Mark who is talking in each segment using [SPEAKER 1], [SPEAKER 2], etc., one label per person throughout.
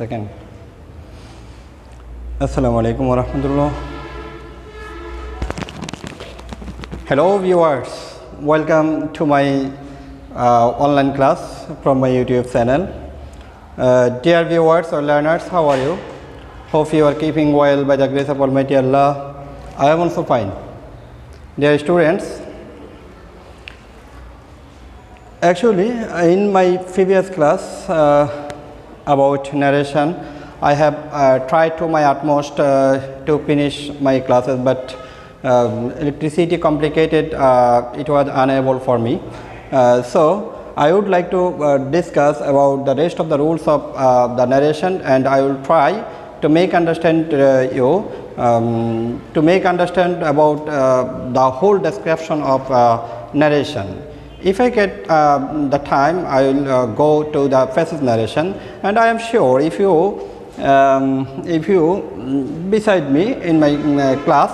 [SPEAKER 1] Second. Assalamu alaikum wa rahmatullah. Hello viewers, welcome to my online class from my YouTube channel. Dear viewers or learners, how are you? Hope you are keeping well by the grace of Almighty Allah. I am also fine. Dear students, actually in my previous class about narration, I have tried to my utmost to finish my classes, but electricity complicated, it was unable for me. So I would like to discuss about the rest of the rules of the narration, and I will try to make understand you to make understand about the whole description of narration. If I get the time, I will go to the passage narration, and I am sure if you beside me in my class,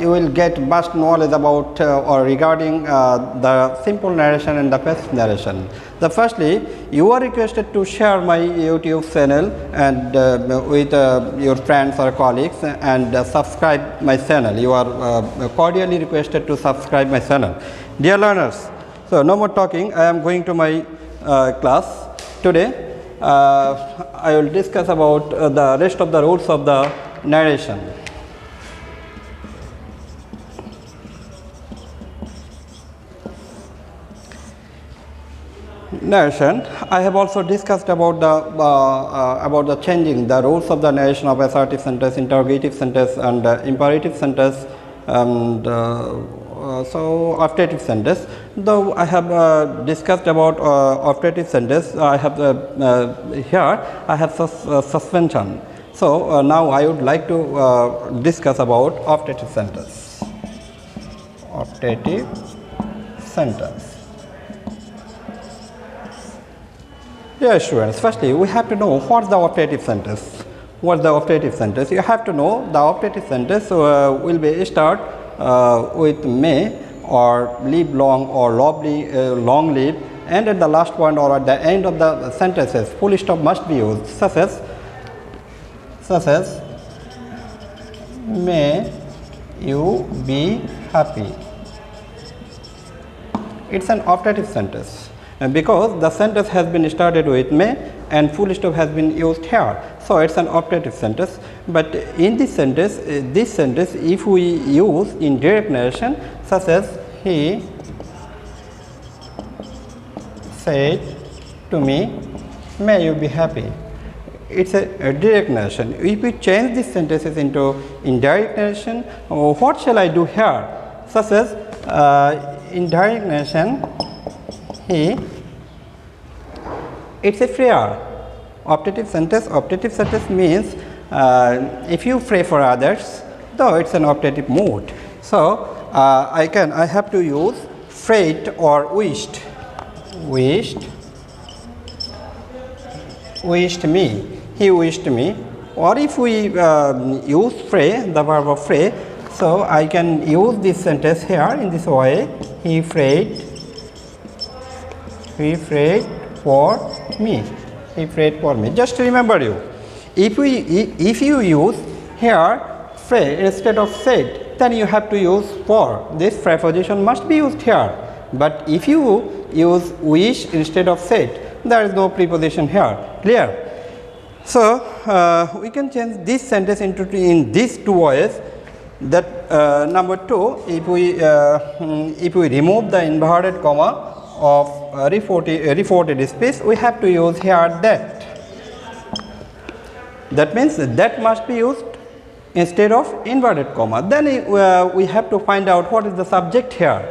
[SPEAKER 1] you will get vast knowledge about or regarding the simple narration and the passage narration. The firstly, you are requested to share my YouTube channel and with your friends or colleagues, and subscribe my channel. You are cordially requested to subscribe my channel. Dear learners, so no more talking, I am going to my class. Today I will discuss about the rest of the rules of the narration. Narration. I have also discussed about the changing the rules of the narration of assertive sentence, interrogative sentence, and imperative sentence, and so optative sentence. Though I have discussed about optative sentence, I have here I have suspension. So now I would like to discuss about optative sentence. Optative sentence. Dear students, firstly we have to know what is the optative sentence. What is the optative sentence? You have to know the optative sentence will be start with may or live long or lovely, long live, and at the last point or at the end of the sentences full stop must be used, such as may you be happy. It's an optative sentence because the sentence has been started with may and full stop has been used here. So it's an optative sentence. But in this sentence, if we use in direct narration, such as he said to me, may you be happy. It's a direct narration. If we change these sentences into indirect narration, what shall I do here? Such as indirect narration, it's a prayer. Optative sentence means if you pray for others, though it's an optative mood. So I have to use prayed or wished. Wished me. He wished me. Or if we use pray, the verb of pray, so I can use this sentence here in this way. He prayed for me. He prayed for me. Just remember you, if you use here pray instead of said, then you have to use for. This preposition must be used here. But if you use wish instead of said, there is no preposition here. Clear? So we can change this sentence into in these two ways. That number two, if we remove the inverted comma of reported speech, we have to use here that. That means that must be used instead of inverted comma. Then we have to find out what is the subject here.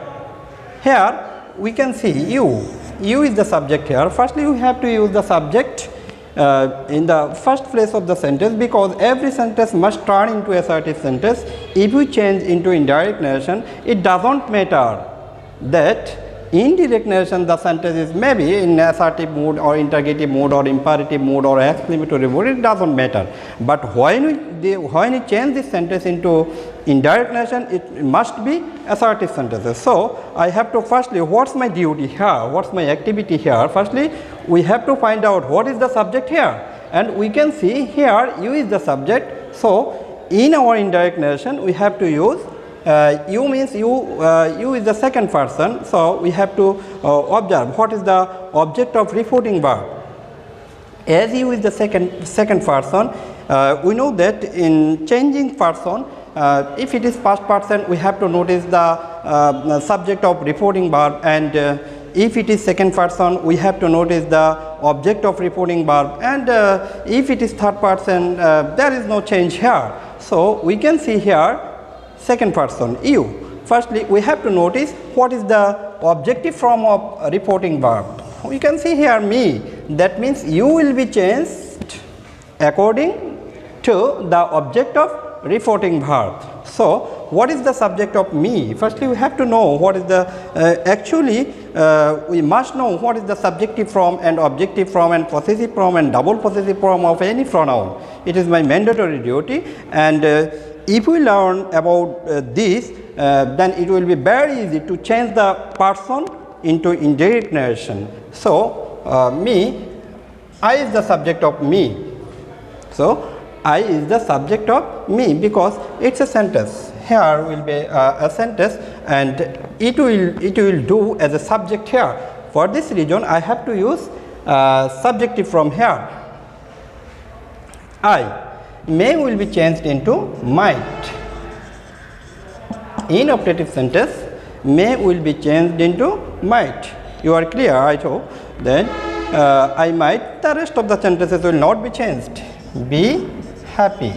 [SPEAKER 1] Here we can see you. You is the subject here. Firstly, we have to use the subject in the first place of the sentence, because every sentence must turn into assertive sentence. If we change into indirect narration, it doesn't matter that in direct narration the sentence is maybe in assertive mood or interrogative mood or imperative mood or exclamatory mood, it doesn't matter. But when we change this sentence into indirect narration, it must be assertive sentences. So I have to firstly, what's my duty here, what's my activity here? Firstly, we have to find out what is the subject here. and we can see here you is the subject. So in our indirect narration we have to use you means you is the second person. So we have to observe what is the object of reporting verb. As you is the second person, we know that in changing person, if it is first person, we have to notice the subject of reporting verb, and if it is second person, we have to notice the object of reporting verb, and if it is third person, there is no change here. So we can see here second person you. Firstly, we have to notice what is the objective form of reporting verb. We can see here me, that means you will be changed according to the object of reporting verb. So what is the subject of me? Firstly, we have to know what is the we must know what is the subjective form and objective form and possessive form and double possessive form of any pronoun. It is my mandatory duty, and if we learn about this, then it will be very easy to change the person into indirect narration. So me, I is the subject of me. So I is the subject of me because it's a sentence. Here will be a sentence, and it will do as a subject here. For this reason, I have to use subjective from here. I. May will be changed into might. In optative sentence, may will be changed into might. You are clear, I hope. Then I might, the rest of the sentences will not be changed. Be happy.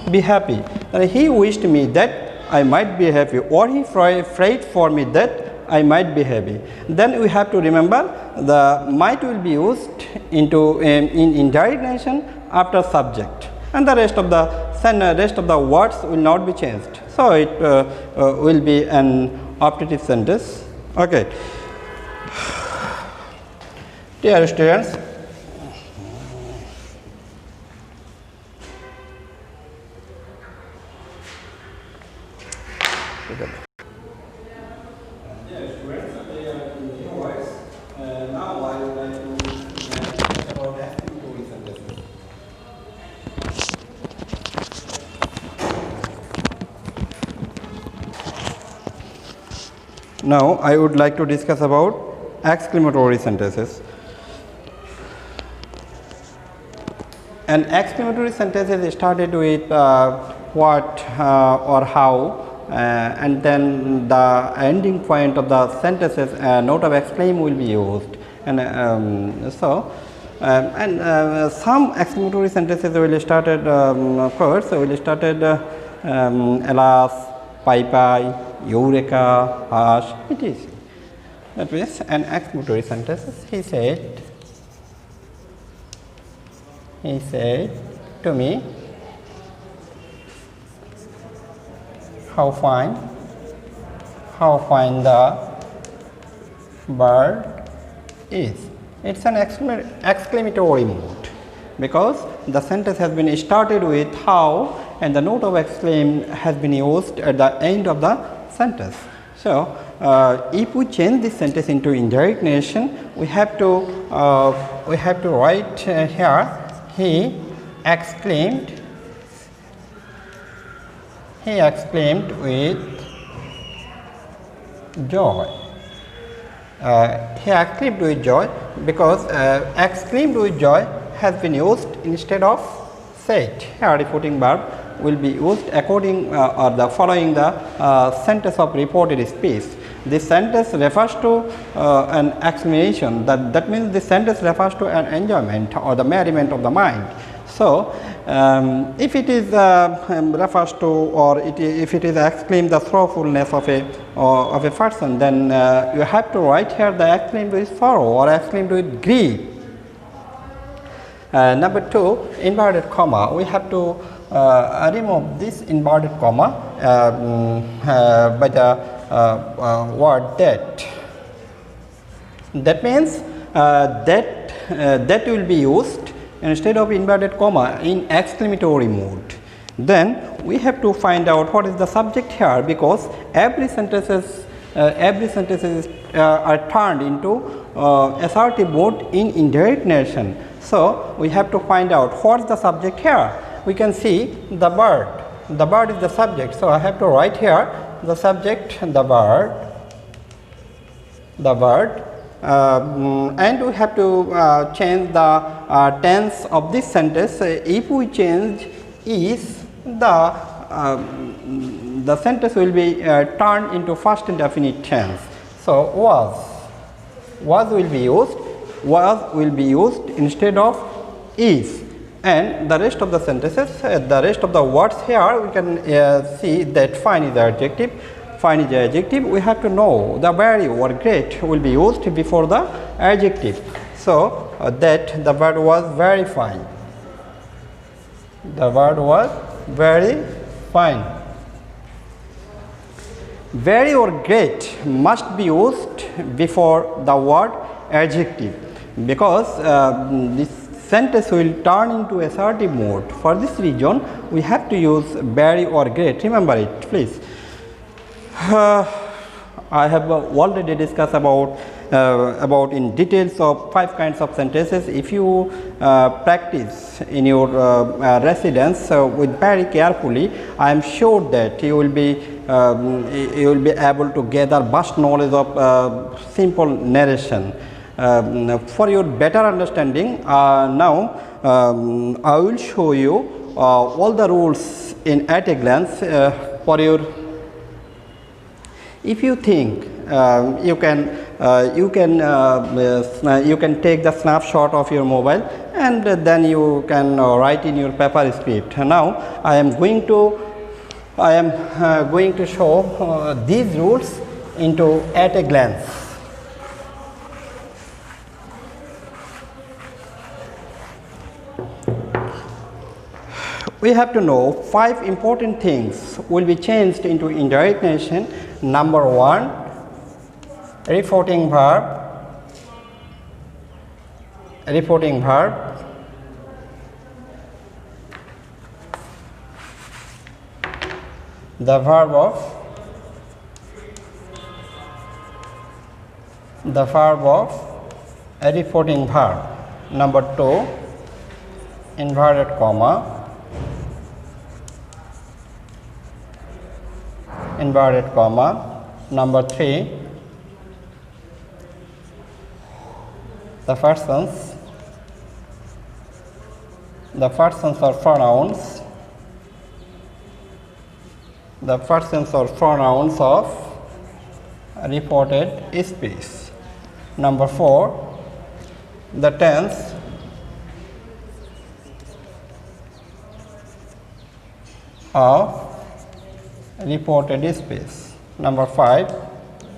[SPEAKER 1] Be happy. And he wished me that I might be happy, or he prayed for me that I might be happy. Then we have to remember the might will be used into in indirect narration after subject, and the rest of the words will not be changed. So it will be an optative sentence. Okay, dear students, now I would like to discuss about exclamatory sentences. Now I would like to discuss about exclamatory sentences. An exclamatory sentence is started with what or how, and then the ending point of the sentences note of exclaim will be used, and some exclamatory sentences will started first. So will started alas, pai pai, eureka, hush, etc. That means an exclamatory sentence. He said to me, how fine the bird is. It's an exclamatory mode because the sentence has been started with how, and the note of exclaim has been used at the end of the sentence. So if we change this sentence into indirect narration, we have to write here, he exclaimed with joy. He exclaimed with joy because exclaimed with joy has been used instead of said. Here reporting verb will be used according or the following the sentence of reported speech. This sentence refers to an exclamation. That means this sentence refers to an enjoyment or the merriment of the mind. So if it is refers to, or if it is exclaim the sorrowfulness of a person, then you have to write here the exclaimed with sorrow or exclaimed with grief. Number 2, inverted comma. We have to remove this inverted comma by the word that. That means that will be used instead of inverted comma in exclamatory mode. Then we have to find out what is the subject here, because every sentences every sentences are turned into assertive mode in indirect narration. So we have to find out what is the subject here. We can see the bird. The bird is the subject. So I have to write here the subject, the bird, and we have to change the tense of this sentence. If we change is, the sentence will be turned into first indefinite tense. So was will be used instead of is, and the rest of the sentences, the rest of the words here we can see that fine is the adjective. Fine is the adjective. We have to know the very or great will be used before the adjective. So that the bird was very fine. The bird was very fine. Very or great must be used before the word adjective, because this sentence will turn into assertive mode. For this reason, we have to use very or great. Remember it, please. I have already discussed about in details of 5 kinds of sentences. If you practice in your residence with very carefully, I am sure that you will be able to gather vast knowledge of simple narration. For your better understanding, now I will show you all the rules at a glance for your. If you think you can take the snapshot of your mobile, and then you can write in your paper script. Now I am going to show these rules at a glance. We have to know 5 important things will be changed into indirect narration. Number 1, reporting verb. The verb of a reporting verb. Number 2, inverted comma. Number 3, the persons or pronouns. The persons or pronouns of reported speech. Number 4, the tense of reported speech. Number 5,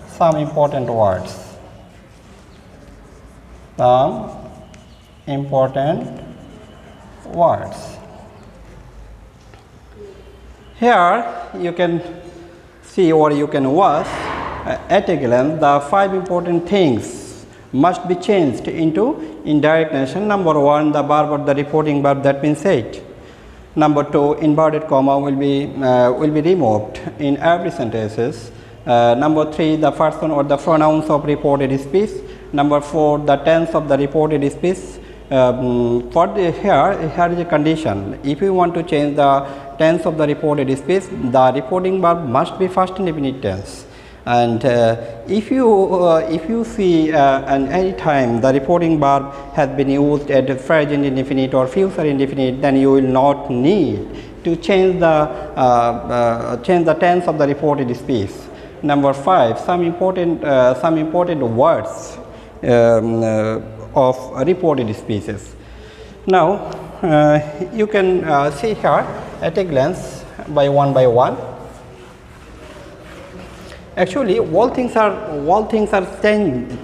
[SPEAKER 1] some important words. Here you can see, or you can watch at a glance, the 5 important things must be changed into indirect narration. Number 1, the verb or the reporting verb, that means said. Number 2, inverted comma will be removed in every sentences. Number 3, the person or the pronouns of reported speech. Number 4, the tense of the reported speech. Here is a condition. If you want to change the tense of the reported speech, the reporting verb must be first indefinite tense. And if you see at any time the reporting verb has been used at present indefinite or future indefinite, then you will not need to change the tense of the reported speech. Number 5, some important words of reported speeches. Now you can see here at a glance by one. Actually, all things are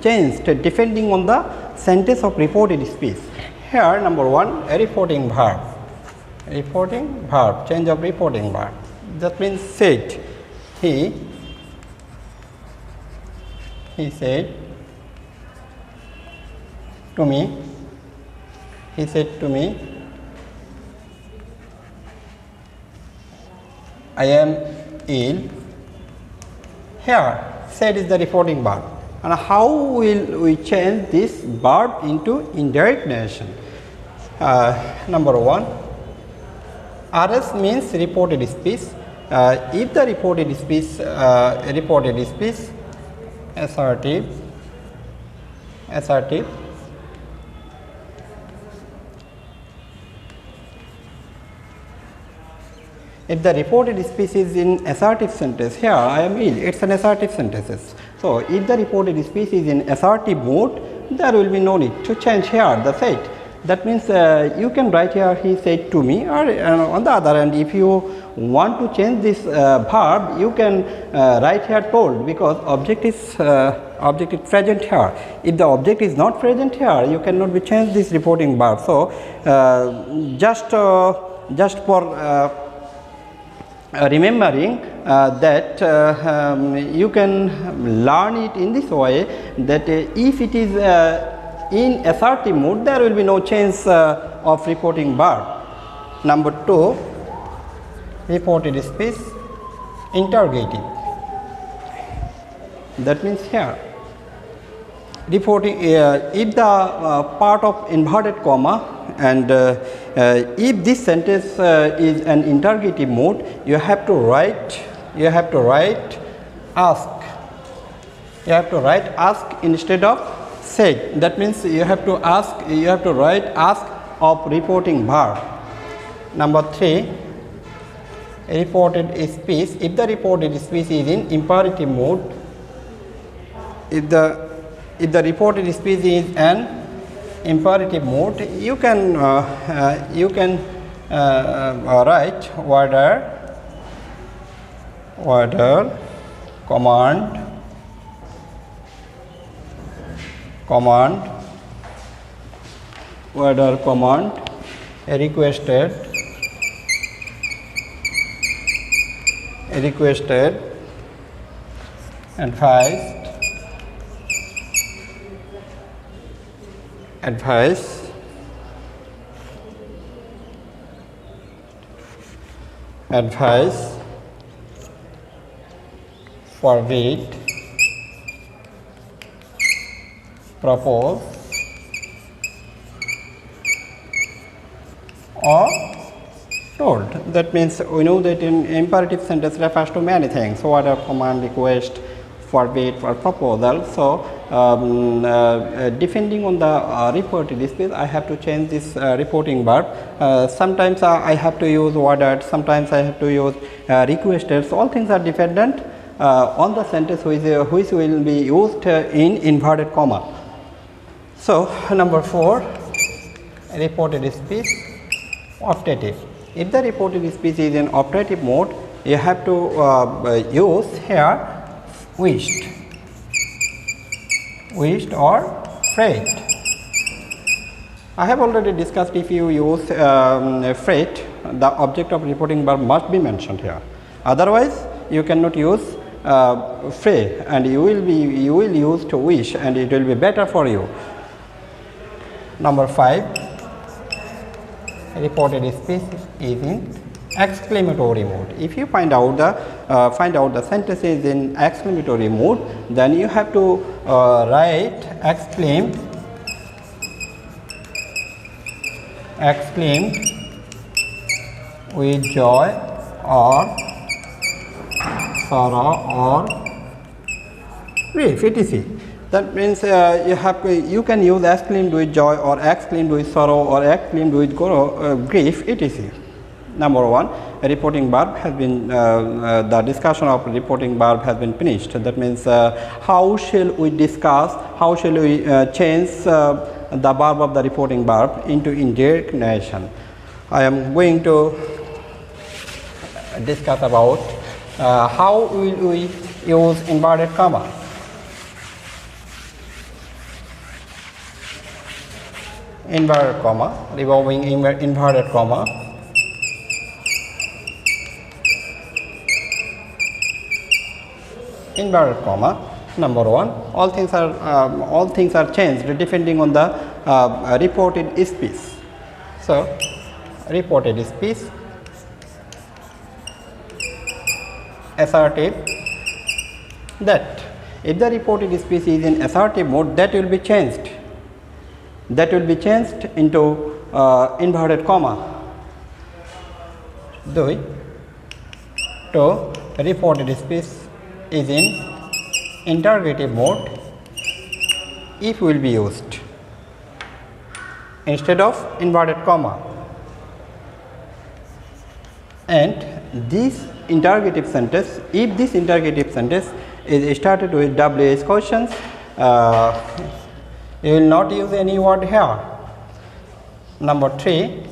[SPEAKER 1] changed depending on the sentence of reported speech. Here, number 1, a reporting verb. Change of reporting verb. That means said. He said to me. He said to me, I am ill. Here, said is the reporting verb. And how will we change this verb into indirect narration? Number 1, RS means reported speech. If the reported speech assertive, if the reported speech is in assertive sentence, here I am ill, it's an assertive sentences. So if the reported speech is in assertive mode, there will be no need to change here the said. That means you can write here he said to me, or on the other hand, if you want to change this verb, you can write here told, because object is present here. If the object is not present here, you cannot be change this reporting verb. So just for remembering that you can learn it in this way, that if it is in assertive mode, there will be no change of reporting verb. Number 2, reported speech interrogative. That means here reporting if the part of inverted comma, and if this sentence is an interrogative mode, you have to write ask. You have to write ask instead of said. That means you have to write ask of reporting verb. Number 3, reported speech. If the reported speech is in imperative mode, if the reported speech is an imperative mode, you can write order, command, requested, advice, forbid, propose, or told. That means we know that in imperative sentence refers to many things: order, command, request, forbid, or proposal. So depending on the reported speech, I have to change this reporting verb. Sometimes I have to use ordered, sometimes I have to use requested. So all things are dependent on the sentence which will be used in inverted comma. So number 4, reported speech optative. If the reported speech is in optative mode, you have to use here wished or freight. I have already discussed, if you use freight, the object of reporting verb must be mentioned here. Otherwise, you cannot use freight, and you will use to wish, and it will be better for you. Number 5, reported speech is in exclamatory mode. If you find out the sentence is in exclamatory mode, then you have to write exclaimed with joy or sorrow or grief, etc. That means you can use exclaimed with joy, or exclaimed with sorrow, or exclaimed with grief, etc. Number 1, reporting verb has been the discussion of reporting verb has been finished. That means how shall we change the verb of the reporting verb into indirect narration. I am going to discuss about how will we use inverted comma. Inverted comma, revolving inverted comma. Inverted comma. Number 1, all things are changed depending on the reported speech. So reported speech, assertive, that If the reported speech is in assertive mode, that will be changed. That will be changed into inverted comma. To reported speech is in interrogative mode if will be used instead of inverted comma. And this interrogative sentence, if this interrogative sentence is started with WH questions, you will not use any word here. Number 3,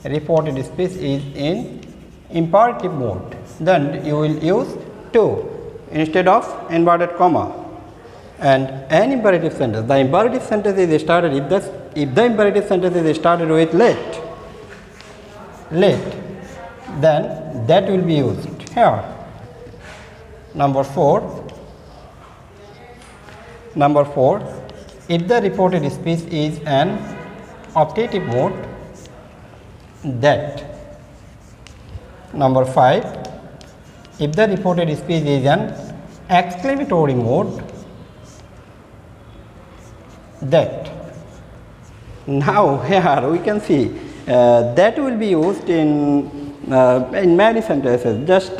[SPEAKER 1] reported speech is in imperative mode, then you will use to instead of inverted comma. And an imperative sentence, the imperative sentence is started if the imperative sentence is started with let, then that will be used here. Number 4, if the reported speech is an optative mode, that. Number 5, if the reported speech is an exclamatory mode, that. Now here we can see that will be used in many sentences. Just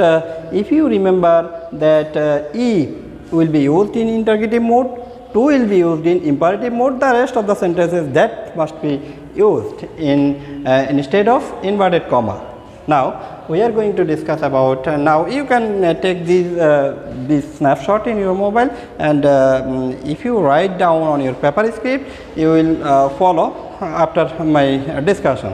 [SPEAKER 1] if you remember that E will be used in interrogative mode, to will be used in imperative mode, the rest of the sentences that must be used in instead of inverted comma. Now we are going to discuss about now you can take this snapshot in your mobile, and if you write down on your paper script, you will follow after my discussion.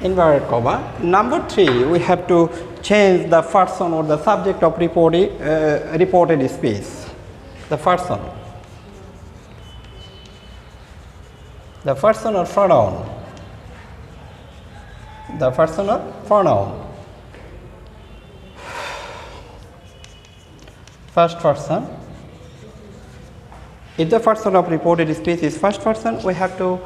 [SPEAKER 1] Inverted comma. Number 3, we have to change the person or the subject of reported speech. The person or pronoun. The person or pronoun. First person. If the person of reported speech is first person, we have to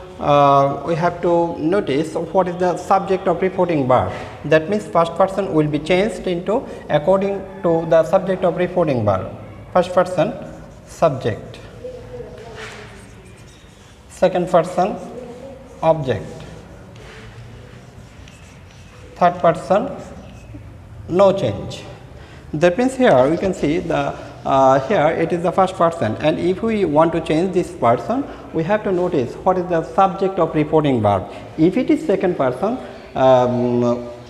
[SPEAKER 1] notice what is the subject of reporting verb. That means first person will be changed into according to the subject of reporting verb. First person, subject. Second person, object. Third person, no change. That means here we can see the here it is the first person, and if we want to change this person, we have to notice what is the subject of reporting verb. If it is second person,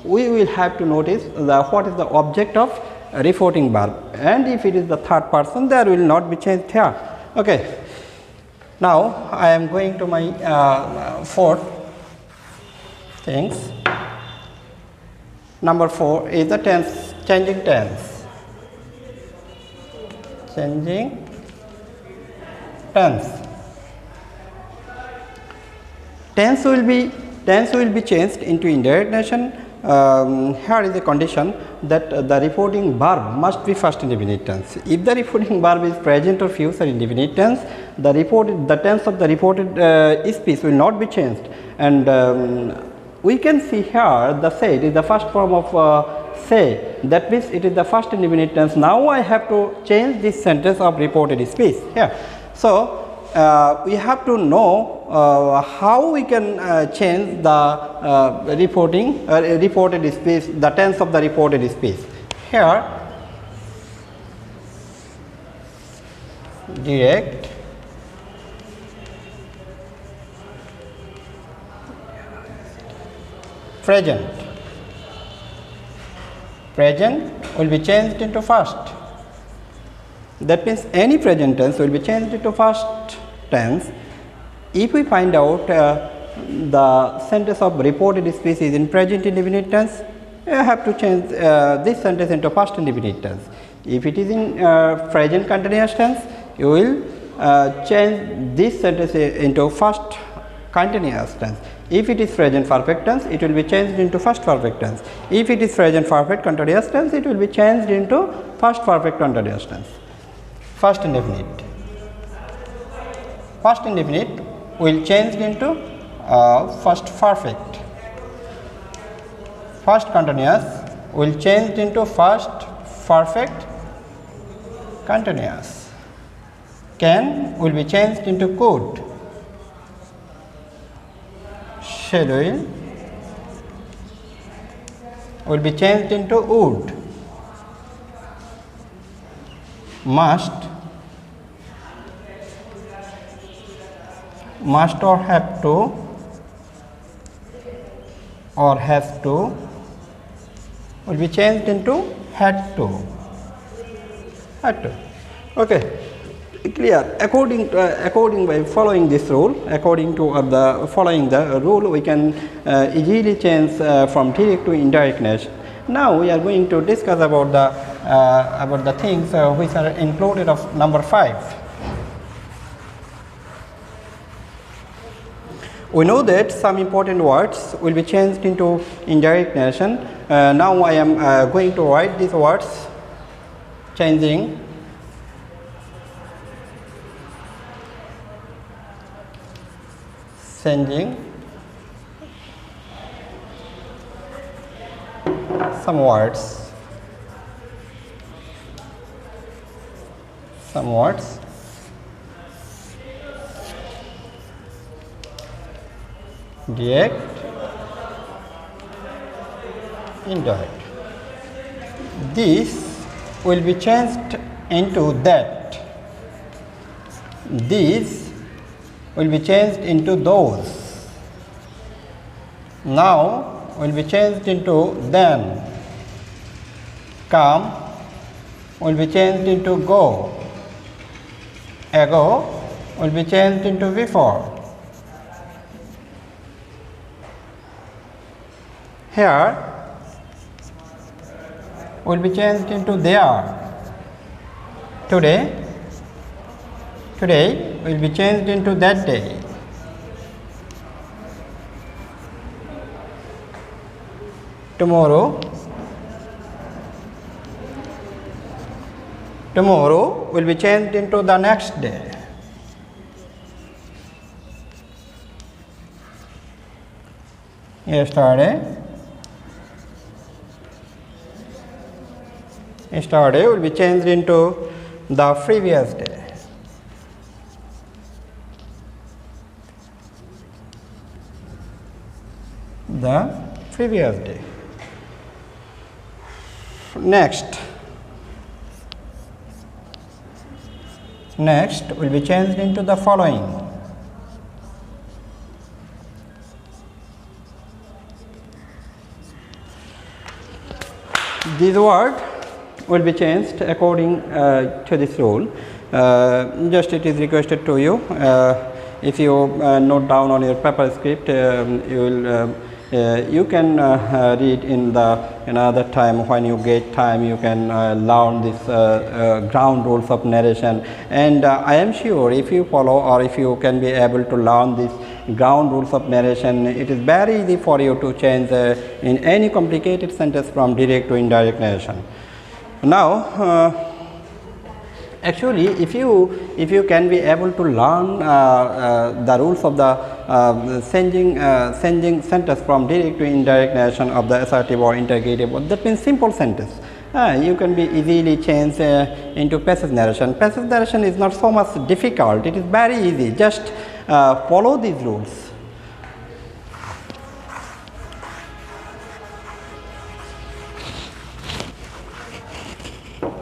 [SPEAKER 1] we will have to notice what is the object of reporting verb, and if it is the third person, there will not be changed here. Okay. Now I am going to my fourth things. Number 4 is the tense, changing tense. Changing tense. Tense will be changed into indirect narration. Here is a condition that the reporting verb must be first indefinite tense. If the reporting verb is present or future indefinite tense, the tense of the reported speech will not be changed. And we can see here the say, it is the first form of say, that means it is the first indefinite tense. Now I have to change this sentence of reported speech here. So we have to know how we can change the reported speech, the tense of the reported speech. Here direct, present will be changed into first. That means any present tense will be changed into first tense. If we find out the sentence of reported speech is in present indefinite tense, you have to change this sentence into first indefinite tense. If it is in present continuous tense, you will change this sentence into first continuous tense. If it is present perfect tense, it will be changed into first perfect tense. If it is present perfect continuous tense, it will be changed into first perfect continuous tense. First indefinite. First indefinite will change into first perfect. First continuous will change into first perfect continuous. Can will be changed into could. Shall will be changed into would. Must or have to or has to will be changed into had to. Okay, clear. According by following this rule, according to following the rule, we can easily change from direct to indirect nation. Now we are going to discuss about the things which are included of number 5. We know that some important words will be changed into indirect nation. Now I am going to write these words changing some words direct, indirect. This will be changed into that. These will be changed into those. Now will be changed into then. Come will be changed into go. Ago will be changed into before. Here will be changed into there. Today will be changed into that day. Tomorrow will be changed into the next day. Yesterday will be changed into the previous day. The previous day. Next will be changed into the following. This word will be changed according to this rule. Just it is requested to you, if you note down on your paper script, you can read in another time. When you get time, you can learn this ground rules of narration, and I am sure if you follow or if you can be able to learn this ground rules of narration, it is very easy for you to change in any complicated sentence from direct to indirect narration. Now actually if you can be able to learn the rules of the changing sentence from direct to indirect narration of the assertive or interrogative, that means simple sentence, you can be easily changed into passive narration. Passive narration is not so much difficult, it is very easy, just follow these rules.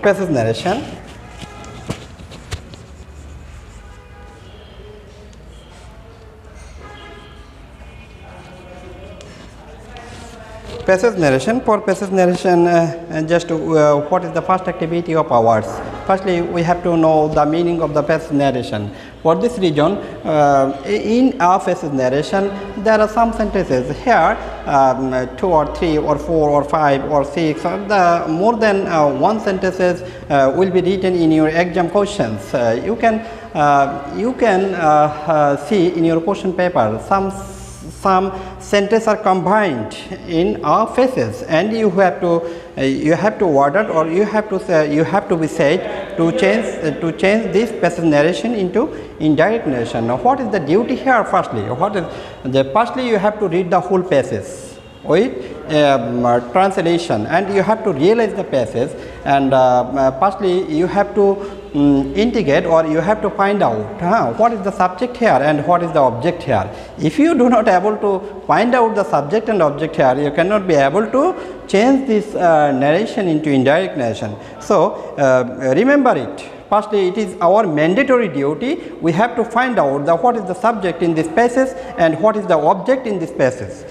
[SPEAKER 1] Passive narration. Passive narration. For passive narration, just what is the first activity of our words? Firstly, we have to know the meaning of the passive narration. For this reason, in our passive narration, there are some sentences here, 2 or 3 or 4 or 5 or 6, or the more than one sentences will be written in your exam questions. You can see in your question paper some sentences are combined in our phrases, and you have to word it, or you have to be said to change this passive narration into indirect narration. Now, what is the duty here? Firstly, firstly you have to read the whole passage. Wait, translation, and you have to realize the passage, and firstly you have to integrate, or you have to find out what is the subject here and what is the object here. If you do not able to find out the subject and object here, you cannot be able to change this narration into indirect narration. So remember it. Firstly, it is our mandatory duty. We have to find out what is the subject in this passage and what is the object in this passage.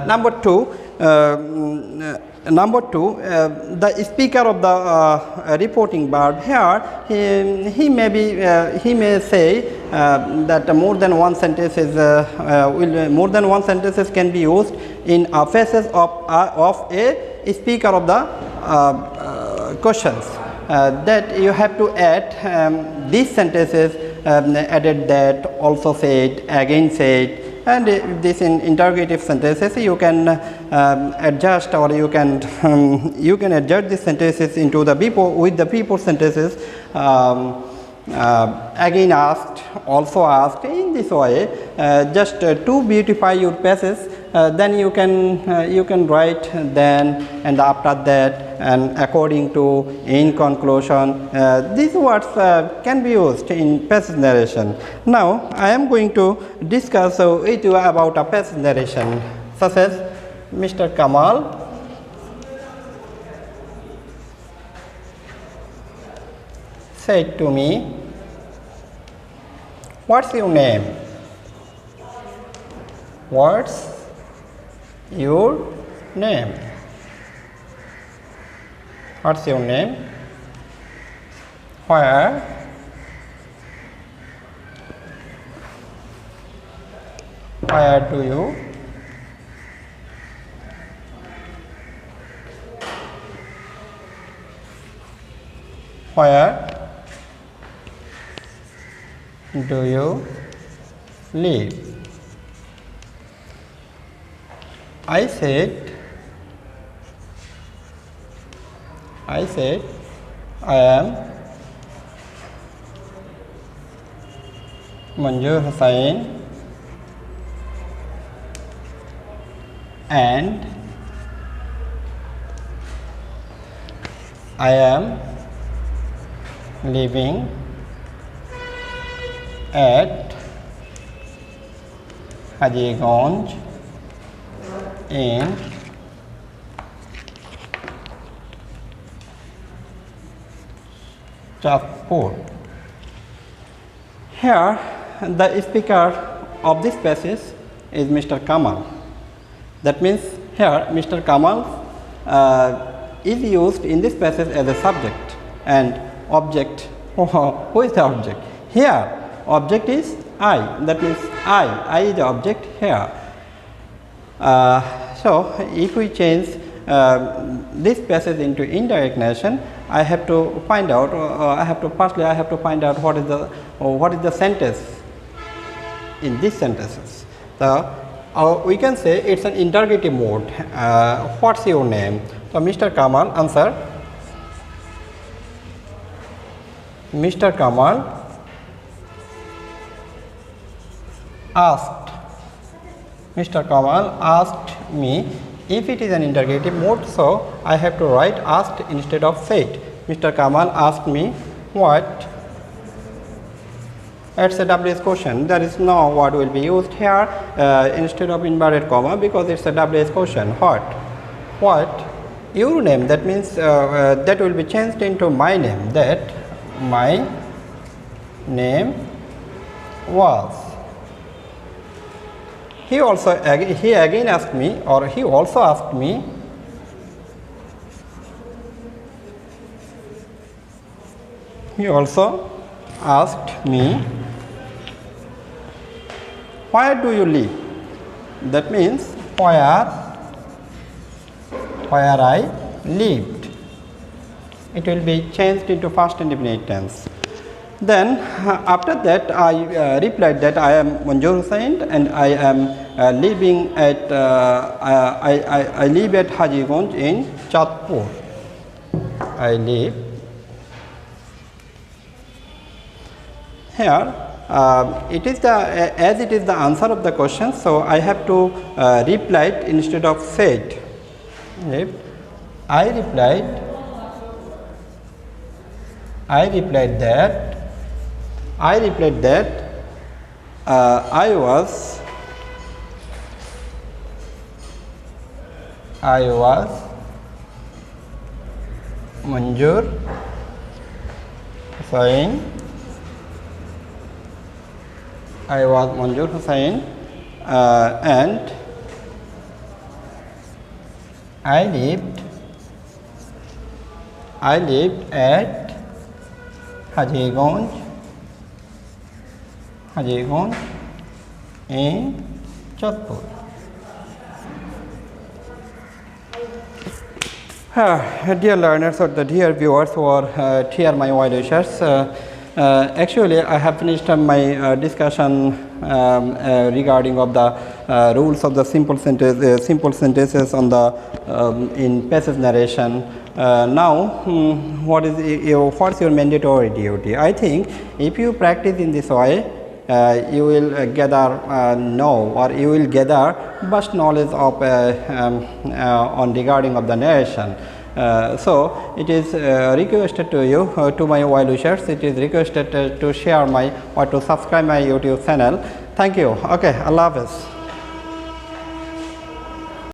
[SPEAKER 1] Number two, the speaker of the reporting bird here, he may say that more than one sentences can be used in a phrases of a speaker of the questions, that you have to add these sentences, added that, also said, again said, and this in interrogative sentences you can adjust, or you can adjust these sentences into the with the before sentences, again asked, also asked, in this way, just to beautify your passage. Then you can write then and after that and according to, in conclusion. These words can be used in passage narration. Now I am going to discuss with you about a passage narration, such as Mr. Kamal said to me, "What's your name?" What's your name? What's your name? Where do you live? I said I am Monjur Hossain, and I am living at Hajiganj in Chatpur. Here the speaker of this passage is Mr. Kamal. That means here Mr. Kamal is used in this passage as a subject, and object, who is the object? Here object is I, that means I is the object here. So if we change this passage into indirect narration, I have to find out, I have to find out what is the sentence in these sentences. So we can say it's an interrogative mode. What's your name? So Mr. Kamal answer. Mr. Kamal asked. Mr. Kamal asked me. If it is an interrogative mode, so I have to write asked instead of said. Mr. Kamal asked me what? It's a WS question. There is no word will be used here instead of inverted comma, because it's a WS question. What? Your name. That means that will be changed into my name. That my name was. He also again asked me, or he also asked me, where do you live? That means where I lived. It will be changed into past indefinite tense. Then after that I replied that I am Monjur Hossain and I am living at I live at Hajiganj in Chatpur. I live here. it is the as it is the answer of the question, so I have to reply it instead of said. If I replied that I was Monjur Hossain. I was Monjur Hossain and I lived at Hajiganj in Jodhpur. Dear learners or the dear viewers or dear my well-wishers, actually I have finished my discussion regarding of the rules of the simple sentences on the in passage narration. Now what's your mandatory duty? I think if you practice in this way, you will gather know or you will gather vast knowledge of on regarding of the narration. So it is requested to you, to my well-wishers, it is requested to share my or to subscribe my YouTube channel. Thank you. Okay, Allah Hafiz.